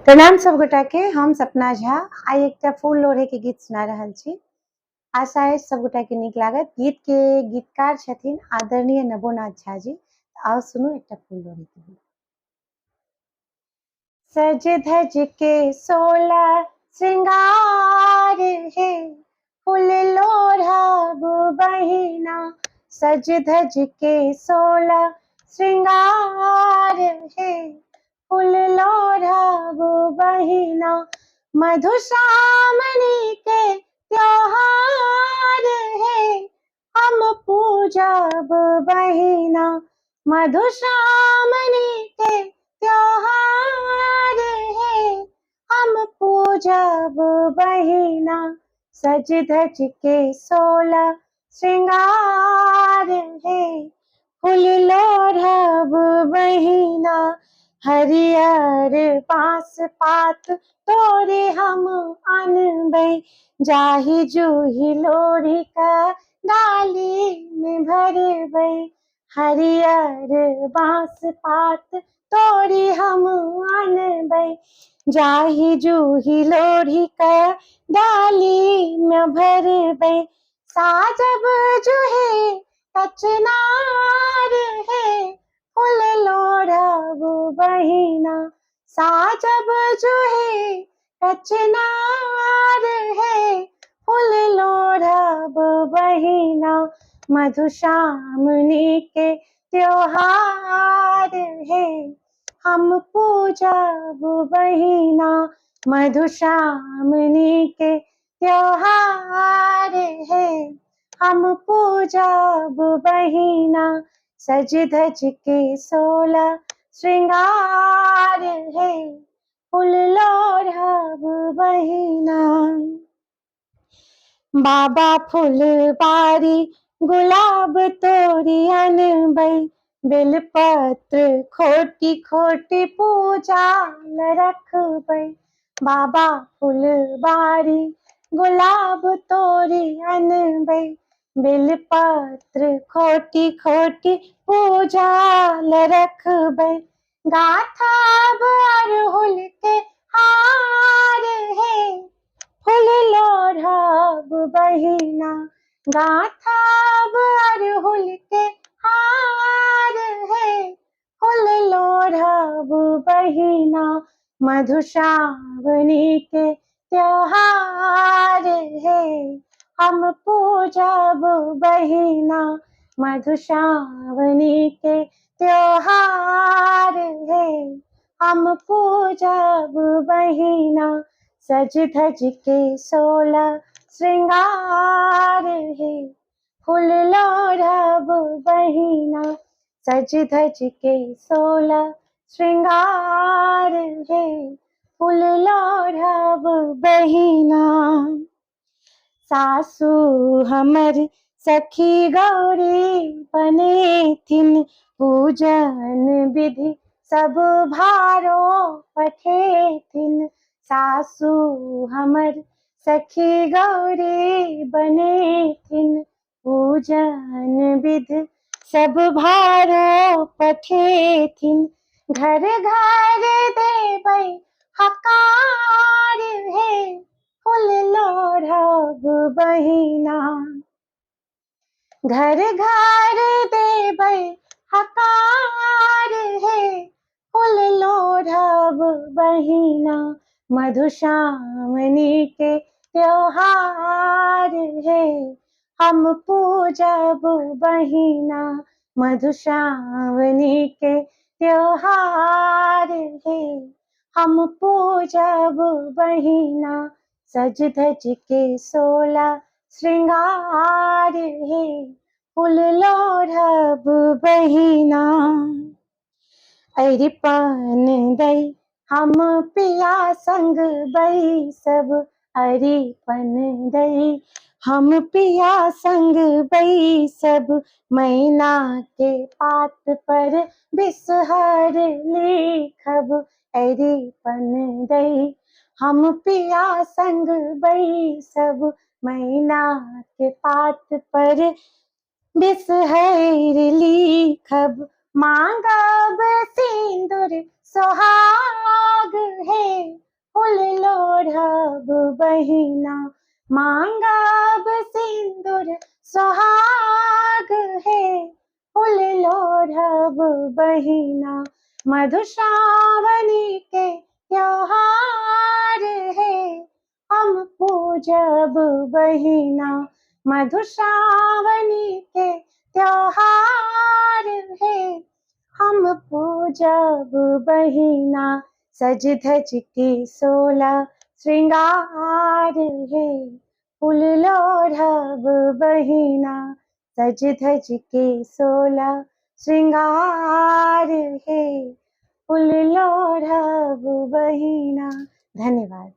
प्रणाम सब गोटा के। हम सपना झा आई एक फूल लोढ़े के गीत सुना रहल छी। आशा है सब गोटा के नीक लागत। गीत के गीतकार छथिन आदरणीय नवोनाथ झा जी। आओ सुनू एक फूल लोढ़े के गीत। सज धज के सोला श्रृंगार है, फूल लोढ़ब बहिना। सज धज के सोला श्रृंगार है, फूल लोढ़ब बहिना। मधुश्रावणी के त्योहार है, हम पूजब बहिना। मधुश्रावणी के त्योहार है, हम पूजब बहिना। सज धज के सोला श्रृंगार है, फूल लोढ़ब बहिना। हरियर बाँस पात तोरे हम अनबै, जाहि जूही लोढ़ी का डाली में भरबै। हरियर बाँस पात तोरी हम अनबै, जाहि जूही लोढ़ी का डाली में भरबै। साजब जूहे कचनार है, फूल लोढ़ब बहिना। साजब जूहे कचनार है, फूल लोढ़ब बहिना। मधुश्रावणी के त्योहार है, हम पूजब बहिना। मधुश्रावणी के त्योहार है, हम पूजब बहिना। सज धज के सोला श्रृंगार है, फूल लोढ़ब बहिना। बाबा फुलबारी गुलाब तोरी अनबै, बेलपत्र खोटी खोटी पूजा ल रखबै। बाबा फुलबारी गुलाब तोरी अनबै, बेलपत्र खोटी खोटी पूजा ल रखबै। गाथब अड़हुल के हार है, फूल लोढ़ब बहिना। गाथब अड़हुल के हार है, फूल लोढ़ब बहिना। मधुश्रावणी के त्योहार है, हम पूजब बहिना। मधुश्रावणी के त्योहार है, हम पूजब बहिना। सज धज के सोला श्रृंगार है, फूल लोढ़ब बहिना। सज धज के सोला श्रृंगार है, फूल लोढ़ब बहिना। सासु हमर सखी गौरी बनेथिन, पूजन विधि सब भारो पठेथिन। सासु हमर सखी गौरी बनेथिन, पूजन विधि सब भारो पठेथिन। घर घर देबै हकार है, फूल लोढ़ब बहिना। घर घर देबै हकार है, फूल लोढ़ब बहिना। मधुश्रावणी के त्योहार है, हम पूजब बहिना। मधुश्रावणी के त्योहार है, हम पूजब बहिना। सज धज के सोला श्रृंगार है, फूल लोढ़ब बहिना। अरिपन दई हम पिया संग बैसब, अरिपन दई हम पिया संग बैसब। मैना के पात पर बिसहर लिखब, अरिपन दई हम पिया संग बैसब। मैना के पात पर बिसहर लिखब। मांगब सिंदूर सुहाग है, मांगब सिंदूर सुहाग है, फूल लोढ़ब बहिना, मधुश्रावणी के त्योहार है, हम पूजब बहिना, मधुश्रावणी के त्योहार है, हम पूजब बहिना, सज धज के 16 श्रृंगार है, फूल लोढ़ब बहिना, सज धज के 16 श्रृंगार है, फूल लोढ़ब बहिना। धन्यवाद।